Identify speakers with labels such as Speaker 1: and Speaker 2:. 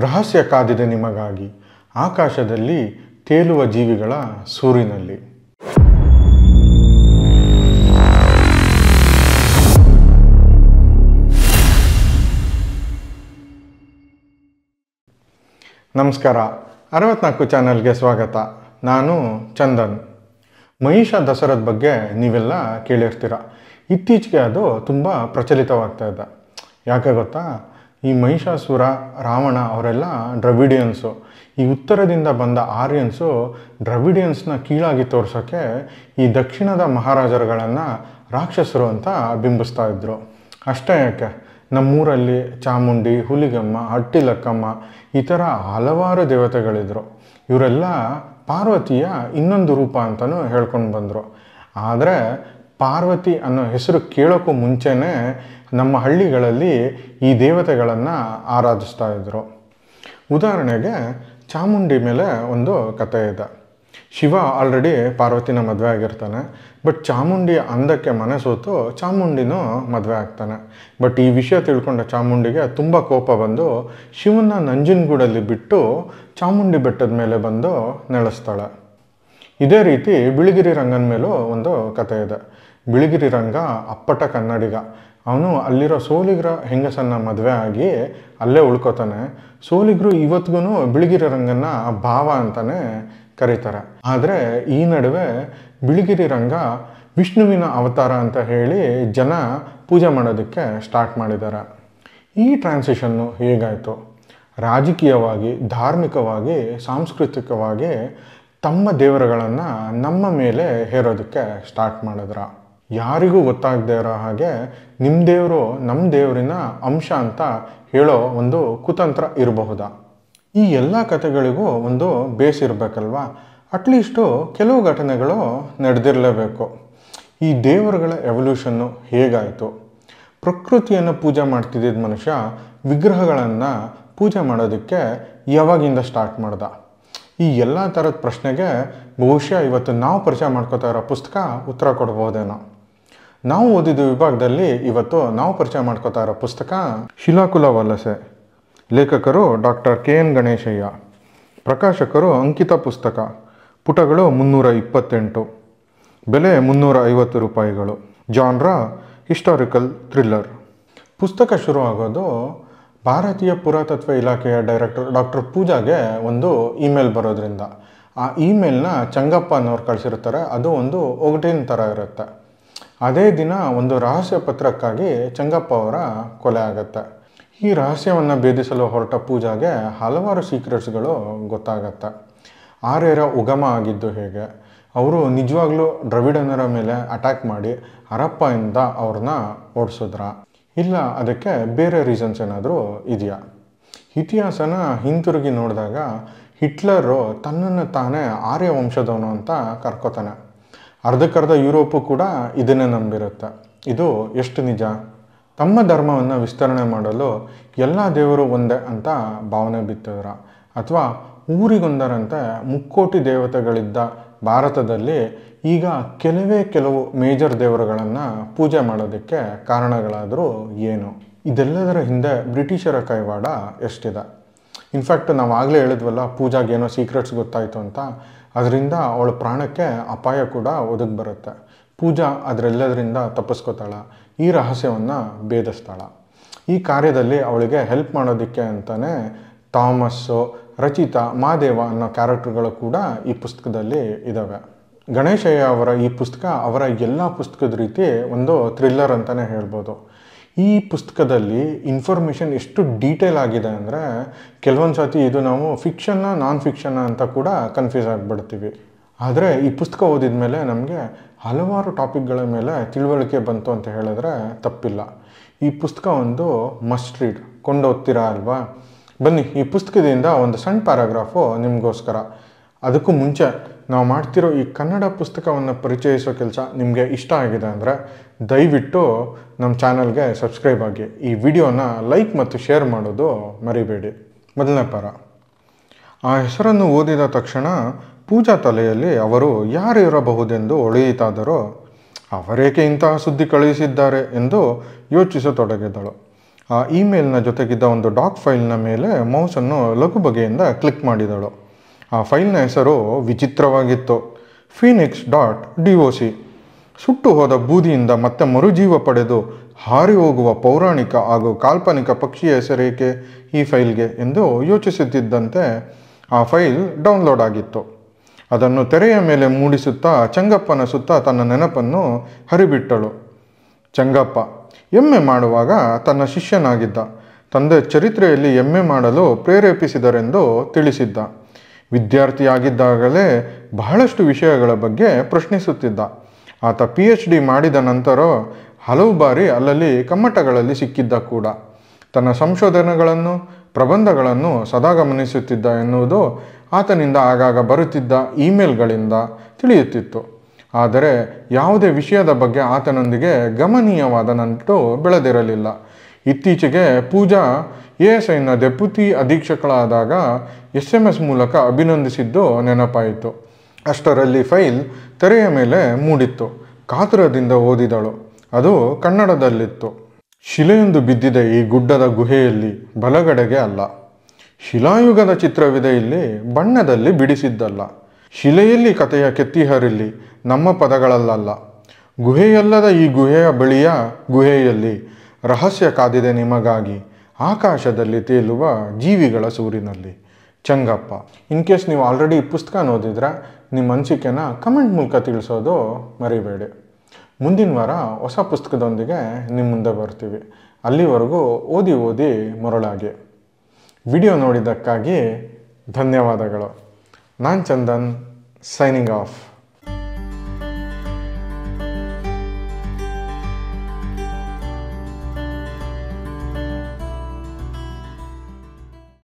Speaker 1: ರಹಸ್ಯ ಕಾದಿದೆ ನಿಮಗಾಗಿ ಆಕಾಶದಲ್ಲಿ ತೇಲುವ ಜೀವಿಗಳ ಸೂರಿನಲ್ಲಿ. ನಮಸ್ಕಾರ, 64 ಚಾನಲ್ಗೆ ಸ್ವಾಗತ. ನಾನು ಚಂದನ್. ಮಹಿಷ ದಸರಾದ ಬಗ್ಗೆ ನೀವೆಲ್ಲ ಕೇಳಿರ್ತೀರ. ಇತ್ತೀಚೆಗೆ ಅದು ತುಂಬ ಪ್ರಚಲಿತವಾಗ್ತಾ ಇದೆ. ಯಾಕೆ ಗೊತ್ತಾ? ಈ ಮಹಿಷಾಸುರ, ರಾವಣ ಅವರೆಲ್ಲ ದ್ರವಿಡಿಯನ್ಸು. ಈ ಉತ್ತರದಿಂದ ಬಂದ ಆರ್ಯನ್ಸು ದ್ರವಿಡಿಯನ್ಸ್ನ ಕೀಳಾಗಿ ತೋರ್ಸೋಕ್ಕೆ ಈ ದಕ್ಷಿಣದ ಮಹಾರಾಜರುಗಳನ್ನು ರಾಕ್ಷಸರು ಅಂತ ಬಿಂಬಿಸ್ತಾ ಇದ್ರು. ಅಷ್ಟೇ ಯಾಕೆ, ನಮ್ಮೂರಲ್ಲಿ ಚಾಮುಂಡಿ, ಹುಲಿಗಮ್ಮ, ಹಟ್ಟಿಲಕ್ಕಮ್ಮ ಈ ಥರ ಹಲವಾರು ದೇವತೆಗಳಿದ್ರು. ಇವರೆಲ್ಲ ಪಾರ್ವತಿಯ ಇನ್ನೊಂದು ರೂಪ ಅಂತಲೂ ಹೇಳ್ಕೊಂಡು ಬಂದರು. ಆದರೆ ಪಾರ್ವತಿ ಅನ್ನೋ ಹೆಸರು ಕೇಳೋಕ್ಕೂ ಮುಂಚೆನೇ ನಮ್ಮ ಹಳ್ಳಿಗಳಲ್ಲಿ ಈ ದೇವತೆಗಳನ್ನು ಆರಾಧಿಸ್ತಾ ಇದ್ರು. ಉದಾಹರಣೆಗೆ ಚಾಮುಂಡಿ ಮೇಲೆ ಒಂದು ಕಥೆ ಇದೆ. ಶಿವ ಆಲ್ರೆಡಿ ಪಾರ್ವತಿನ ಮದುವೆ ಆಗಿರ್ತಾನೆ. ಬಟ್ ಚಾಮುಂಡಿ ಅಂದಕ್ಕೆ ಮನೆ ಸೋತು ಚಾಮುಂಡಿನೂ ಮದುವೆ ಆಗ್ತಾನೆ. ಬಟ್ ಈ ವಿಷಯ ತಿಳ್ಕೊಂಡ ಚಾಮುಂಡಿಗೆ ತುಂಬ ಕೋಪ ಬಂದು ಶಿವನ ನಂಜನಗೂಡಲ್ಲಿ ಬಿಟ್ಟು ಚಾಮುಂಡಿ ಬೆಟ್ಟದ ಮೇಲೆ ಬಂದು ನೆಲೆಸ್ತಾಳೆ. ಇದೇ ರೀತಿ ಬಿಳಿಗಿರಿ ರಂಗನ ಮೇಲೂ ಒಂದು ಕಥೆ ಇದೆ. ಬಿಳಿಗಿರಿ ರಂಗ ಅಪ್ಪಟ ಕನ್ನಡಿಗ. ಅವನು ಅಲ್ಲಿರೋ ಸೋಲಿಗರ ಹೆಂಗಸನ್ನ ಮದುವೆ ಆಗಿ ಅಲ್ಲೇ ಉಳ್ಕೋತಾನೆ. ಸೋಲಿಗರು ಇವತ್ತಿಗೂ ಬಿಳಿಗಿರಿ ರಂಗನ ಭಾವ ಅಂತಲೇ ಕರೀತಾರೆ. ಆದರೆ ಈ ನಡುವೆ ಬಿಳಿಗಿರಿ ರಂಗ ವಿಷ್ಣುವಿನ ಅವತಾರ ಅಂತ ಹೇಳಿ ಜನ ಪೂಜೆ ಮಾಡೋದಕ್ಕೆ ಸ್ಟಾರ್ಟ್ ಮಾಡಿದ್ದಾರೆ. ಈ ಟ್ರಾನ್ಸಿಷನ್ನು ಹೇಗಾಯಿತು? ರಾಜಕೀಯವಾಗಿ, ಧಾರ್ಮಿಕವಾಗಿ, ಸಾಂಸ್ಕೃತಿಕವಾಗಿ ತಮ್ಮ ದೇವರುಗಳನ್ನು ನಮ್ಮ ಮೇಲೆ ಹೇರೋದಕ್ಕೆ ಸ್ಟಾರ್ಟ್ ಮಾಡಿದ್ರ. ಯಾರಿಗೂ ಗೊತ್ತಾಗದೇ ಇರೋ ಹಾಗೆ ನಿಮ್ಮ ದೇವರು ನಮ್ಮ ದೇವರಿನ ಅಂಶ ಅಂತ ಹೇಳೋ ಒಂದು ಕುತಂತ್ರ ಇರಬಹುದಾ? ಈ ಎಲ್ಲ ಕಥೆಗಳಿಗೂ ಒಂದು ಬೇಸ್ ಇರಬೇಕಲ್ವಾ? ಅಟ್ಲೀಸ್ಟು ಕೆಲವು ಘಟನೆಗಳು ನಡೆದಿರಲೇಬೇಕು. ಈ ದೇವರುಗಳ ಎವಲ್ಯೂಷನ್ನು ಹೇಗಾಯಿತು? ಪ್ರಕೃತಿಯನ್ನು ಪೂಜೆ ಮಾಡ್ತಿದ್ದ ಮನುಷ್ಯ ವಿಗ್ರಹಗಳನ್ನು ಪೂಜೆ ಮಾಡೋದಕ್ಕೆ ಯಾವಾಗಿಂದ ಸ್ಟಾರ್ಟ್ ಮಾಡ್ದ? ಈ ಎಲ್ಲ ಥರದ ಪ್ರಶ್ನೆಗೆ ಬಹುಶಃ ಇವತ್ತು ನಾವು ಪರಿಚಯ ಮಾಡ್ಕೋತಾ ಇರೋ ಪುಸ್ತಕ ಉತ್ತರ ಕೊಡ್ಬೋದೇನೋ. ನಾವು ಓದಿದ ವಿಭಾಗದಲ್ಲಿ ಇವತ್ತು ನಾವು ಪರಿಚಯ ಮಾಡ್ಕೋತಾ ಇರೋ ಪುಸ್ತಕ ಶಿಲಾಕುಲ ವಲಸೆ. ಲೇಖಕರು ಡಾಕ್ಟರ್ KN ಗಣೇಶಯ್ಯ. ಪ್ರಕಾಶಕರು ಅಂಕಿತ ಪುಸ್ತಕ. ಪುಟಗಳು 328. ಬೆಲೆ 350 ರೂಪಾಯಿಗಳು. Genre historical thriller. ಪುಸ್ತಕ ಶುರು ಆಗೋದು ಭಾರತೀಯ ಪುರಾತತ್ವ ಇಲಾಖೆಯ ಡೈರೆಕ್ಟರ್ ಡಾಕ್ಟರ್ ಪೂಜಾಗೆ ಒಂದು ಇಮೇಲ್ ಬರೋದ್ರಿಂದ. ಆ ಇಮೇಲ್ನ ಚಂಗಪ್ಪ ಅನ್ನೋರು ಕಳಿಸಿರ್ತಾರೆ. ಅದು ಒಂದು ಒಗಟಿನ ಥರ ಇರುತ್ತೆ. ಅದೇ ದಿನ ಒಂದು ರಹಸ್ಯ ಪತ್ರಕ್ಕಾಗಿ ಚಂಗಪ್ಪ ಅವರ ಕೊಲೆ ಆಗುತ್ತೆ. ಈ ರಹಸ್ಯವನ್ನು ಭೇದಿಸಲು ಹೊರಟ ಪೂಜಾಗೆ ಹಲವಾರು ಸೀಕ್ರೆಟ್ಸ್ಗಳು ಗೊತ್ತಾಗತ್ತೆ. ಆರ್ಯರ ಉಗಮ ಆಗಿದ್ದು ಹೇಗೆ, ಅವರು ನಿಜವಾಗ್ಲೂ ದ್ರವಿಡನರ ಮೇಲೆ ಅಟ್ಯಾಕ್ ಮಾಡಿ ಹರಪ್ಪಯಿಂದ ಅವ್ರನ್ನ ಓಡಿಸಿದ್ರ, ಇಲ್ಲ ಅದಕ್ಕೆ ಬೇರೆ ರೀಸನ್ಸ್ ಏನಾದರೂ ಇದೆಯಾ? ಇತಿಹಾಸನ ಹಿಂತಿರುಗಿ ನೋಡಿದಾಗ ಹಿಟ್ಲರು ತನ್ನನ್ನು ತಾನೇ ಆರ್ಯ ವಂಶದವನು ಅಂತ ಕರ್ಕೋತಾನೆ. ಅರ್ಧಕ್ಕರ್ಧ ಯುರೋಪು ಕೂಡ ಇದನ್ನೇ ನಂಬಿರುತ್ತೆ. ಇದು ಎಷ್ಟು ನಿಜ? ತಮ್ಮ ಧರ್ಮವನ್ನು ವಿಸ್ತರಣೆ ಮಾಡಲು ಎಲ್ಲ ದೇವರು ಒಂದೇ ಅಂತ ಭಾವನೆ ಬಿತ್ತಿದ್ರ, ಅಥವಾ ಊರಿಗೊಂದರಂತೆ 3 ಕೋಟಿ ದೇವತೆಗಳಿದ್ದ ಭಾರತದಲ್ಲಿ ಈಗ ಕೆಲವು ಮೇಜರ್ ದೇವರುಗಳನ್ನು ಪೂಜೆ ಮಾಡೋದಕ್ಕೆ ಕಾರಣಗಳಾದರೂ ಏನು? ಇದೆಲ್ಲದರ ಹಿಂದೆ ಬ್ರಿಟಿಷರ ಕೈವಾಡ ಎಷ್ಟಿದೆ? ಇನ್ಫ್ಯಾಕ್ಟ್ ನಾವು ಆಗಲೇ ಹೇಳಿದ್ವಲ್ಲ, ಪೂಜಾಗೆ ಏನೋ ಸೀಕ್ರೆಟ್ಸ್ ಗೊತ್ತಾಯಿತು ಅಂತ. ಅದರಿಂದ ಅವಳ ಪ್ರಾಣಕ್ಕೆ ಅಪಾಯ ಕೂಡ ಒದಗಿ ಬರುತ್ತೆ. ಪೂಜಾ ಅದರೆಲ್ಲದರಿಂದ ತಪ್ಪಿಸ್ಕೋತಾಳ, ಈ ರಹಸ್ಯವನ್ನು ಭೇದಿಸ್ತಾಳ. ಈ ಕಾರ್ಯದಲ್ಲಿ ಅವಳಿಗೆ ಹೆಲ್ಪ್ ಮಾಡೋದಕ್ಕೆ ಅಂತಲೇ ಥಾಮಸ್ಸು, ರಚಿತಾ, ಮಾದೇವ ಅನ್ನೋ ಕ್ಯಾರೆಕ್ಟರ್ಗಳು ಕೂಡ ಈ ಪುಸ್ತಕದಲ್ಲಿ ಇದ್ದಾವೆ. ಗಣೇಶಯ್ಯ ಅವರ ಈ ಪುಸ್ತಕ ಅವರ ಎಲ್ಲ ಪುಸ್ತಕದ ರೀತಿ ಒಂದು ಥ್ರಿಲ್ಲರ್ ಅಂತಲೇ ಹೇಳ್ಬೋದು. ಈ ಪುಸ್ತಕದಲ್ಲಿ ಇನ್ಫಾರ್ಮೇಷನ್ ಎಷ್ಟು ಡೀಟೇಲ್ ಆಗಿದೆ ಅಂದರೆ ಕೆಲವೊಂದು ಸತಿ ಇದು ನಾವು ಫಿಕ್ಷನ್ನ ನಾನ್ ಫಿಕ್ಷನ್ನ ಅಂತ ಕೂಡ ಕನ್ಫ್ಯೂಸ್ ಆಗಿಬಿಡ್ತೀವಿ. ಆದರೆ ಈ ಪುಸ್ತಕ ಓದಿದ ಮೇಲೆ ನಮಗೆ ಹಲವಾರು ಟಾಪಿಕ್ಗಳ ಮೇಲೆ ತಿಳುವಳಿಕೆ ಬಂತು ಅಂತ ಹೇಳಿದ್ರೆ ತಪ್ಪಿಲ್ಲ. ಈ ಪುಸ್ತಕ ಒಂದು ಮಸ್ಟ್ ರೀಡ್. ಕೊಂಡೋಗ್ತೀರಾ ಅಲ್ವಾ? ಬನ್ನಿ, ಈ ಪುಸ್ತಕದಿಂದ ಒಂದು ಸಣ್ಣ ಪ್ಯಾರಾಗ್ರಾಫು ನಿಮಗೋಸ್ಕರ. ಅದಕ್ಕೂ ಮುಂಚೆ ನಾವು ಮಾಡ್ತಿರೋ ಈ ಕನ್ನಡ ಪುಸ್ತಕವನ್ನು ಪರಿಚಯಿಸೋ ಕೆಲಸ ನಿಮಗೆ ಇಷ್ಟ ಆಗಿದೆ ಅಂದರೆ ದಯವಿಟ್ಟು ನಮ್ಮ ಚಾನಲ್ಗೆ ಸಬ್ಸ್ಕ್ರೈಬ್ ಆಗಿ. ಈ ವಿಡಿಯೋನ ಲೈಕ್ ಮತ್ತು ಶೇರ್ ಮಾಡೋದು ಮರಿಬೇಡಿ. ಮೊದಲನೇ ಪ್ಯಾರ. ಆ ಹೆಸರನ್ನು ಓದಿದ ತಕ್ಷಣ ಪೂಜಾ ತಲೆಯಲ್ಲಿ ಅವರು ಯಾರು ಇರಬಹುದೆಂದು ಹೊಳೆಯಿತಾದರೋ ಅವರೇಕೆ ಇಂತಹ ಸುದ್ದಿ ಕಳುಹಿಸಿದ್ದಾರೆ ಎಂದು ಯೋಚಿಸತೊಡಗಿದಳು. ಆ ಇಮೇಲ್ನ ಜೊತೆಗಿದ್ದ ಒಂದು ಡಾಕ್ ಫೈಲ್ನ ಮೇಲೆ ಮೌಸನ್ನು ಲಘು ಬಗೆಯಿಂದ ಕ್ಲಿಕ್ ಮಾಡಿದಳು. ಆ ಫೈಲ್ನ ಹೆಸರು ವಿಚಿತ್ರವಾಗಿತ್ತು. phoenix.doc. ಸುಟ್ಟು ಹೋದ ಬೂದಿಯಿಂದ ಮತ್ತೆ ಮರುಜೀವ ಪಡೆದು ಹಾರಿ ಹೋಗುವ ಪೌರಾಣಿಕ ಹಾಗೂ ಕಾಲ್ಪನಿಕ ಪಕ್ಷಿಯ ಹೆಸರೇಕೆ ಈ ಫೈಲ್ಗೆ ಎಂದು ಯೋಚಿಸುತ್ತಿದ್ದಂತೆ ಆ ಫೈಲ್ ಡೌನ್ಲೋಡ್ ಆಗಿತ್ತು. ಅದನ್ನು ತೆರೆಯ ಮೇಲೆ ಮೂಡಿಸುತ್ತಾ ಚಂಗಪ್ಪನ ಸುತ್ತ ತನ್ನ ನೆನಪನ್ನು ಹರಿಬಿಟ್ಟಳು. ಚಂಗಪ್ಪ ಎಮ್ಮೆ ಮಾಡುವಾಗ ತನ್ನ ಶಿಷ್ಯನಾಗಿದ್ದ. ತಂದೆ ಚರಿತ್ರೆಯಲ್ಲಿ ಎಮ್ಮೆ ಮಾಡಲು ಪ್ರೇರೇಪಿಸಿದರೆಂದು ತಿಳಿಸಿದ್ದ. ವಿದ್ಯಾರ್ಥಿಯಾಗಿದ್ದಾಗಲೇ ಬಹಳಷ್ಟು ವಿಷಯಗಳ ಬಗ್ಗೆ ಪ್ರಶ್ನಿಸುತ್ತಿದ್ದ. ಆತ PhD ಮಾಡಿದ ನಂತರ ಹಲವು ಬಾರಿ ಅಲ್ಲಲ್ಲಿ ಕಮ್ಮಟಗಳಲ್ಲಿ ಸಿಕ್ಕಿದ್ದ ಕೂಡ. ತನ್ನ ಸಂಶೋಧನೆಗಳನ್ನು ಪ್ರಬಂಧಗಳನ್ನು ಸದಾ ಗಮನಿಸುತ್ತಿದ್ದ ಎನ್ನುವುದು ಆತನಿಂದ ಆಗಾಗ ಬರುತ್ತಿದ್ದ ಇಮೇಲ್ಗಳಿಂದ ತಿಳಿಯುತ್ತಿತ್ತು. ಆದರೆ ಯಾವುದೇ ವಿಷಯದ ಬಗ್ಗೆ ಆತನೊಂದಿಗೆ ಗಮನೀಯವಾದ ನಂಟು ಬೆಳೆದಿರಲಿಲ್ಲ. ಇತ್ತೀಚೆಗೆ ಪೂಜಾ ASIನ ಡೆಪ್ಯೂಟಿ ಅಧೀಕ್ಷಕಳಾದಾಗ SMS ಮೂಲಕ ಅಭಿನಂದಿಸಿದ್ದು ನೆನಪಾಯಿತು. ಅಷ್ಟರಲ್ಲಿ ಫೈಲ್ ತೆರೆಯ ಮೇಲೆ ಮೂಡಿತ್ತು. ಕಾತುರದಿಂದ ಓದಿದಳು. ಅದು ಕನ್ನಡದಲ್ಲಿತ್ತು. ಶಿಲೆಯೊಂದು ಬಿದ್ದಿದೆ ಈ ಗುಡ್ಡದ ಗುಹೆಯಲ್ಲಿ, ಬಲಗಡೆಗೆ ಅಲ್ಲ. ಶಿಲಾಯುಗದ ಚಿತ್ರವಿದೆ ಇಲ್ಲಿ, ಬಣ್ಣದಲ್ಲಿ ಬಿಡಿಸಿದ್ದಲ್ಲ. ಶಿಲೆಯಲ್ಲಿ ಕಥೆಯ ಕೆತ್ತಿಹರಿಲ್ಲಿ, ನಮ್ಮ ಪದಗಳಲ್ಲ. ಗುಹೆಯಲ್ಲದ ಈ ಗುಹೆಯ ಬಳಿಯ ಗುಹೆಯಲ್ಲಿ ರಹಸ್ಯ ಕಾದಿದೆ ನಿಮಗಾಗಿ, ಆಕಾಶದಲ್ಲಿ ತೇಲುವ ಜೀವಿಗಳ ಸೂರಿನಲ್ಲಿ. ಚಂಗಪ್ಪ. ಇನ್ ಕೇಸ್ ನೀವು ಆಲ್ರೆಡಿ ಈ ಪುಸ್ತಕ ಓದಿದ್ರೆ ನಿಮ್ಮ ಅನಿಸಿಕೆನ ಕಮೆಂಟ್ ಮೂಲಕ ತಿಳಿಸೋದು ಮರಿಬೇಡಿ. ಮುಂದಿನ ವಾರ ಹೊಸ ಪುಸ್ತಕದೊಂದಿಗೆ ನಿಮ್ಮ ಮುಂದೆ ಬರ್ತೀವಿ. ಅಲ್ಲಿವರೆಗೂ ಓದಿ ಮರಳಾಗಿ. ವಿಡಿಯೋ ನೋಡಿದ್ದಕ್ಕಾಗಿ ಧನ್ಯವಾದಗಳು. ನಾನು ಚಂದನ್, ಸೈನಿಂಗ್ ಆಫ್.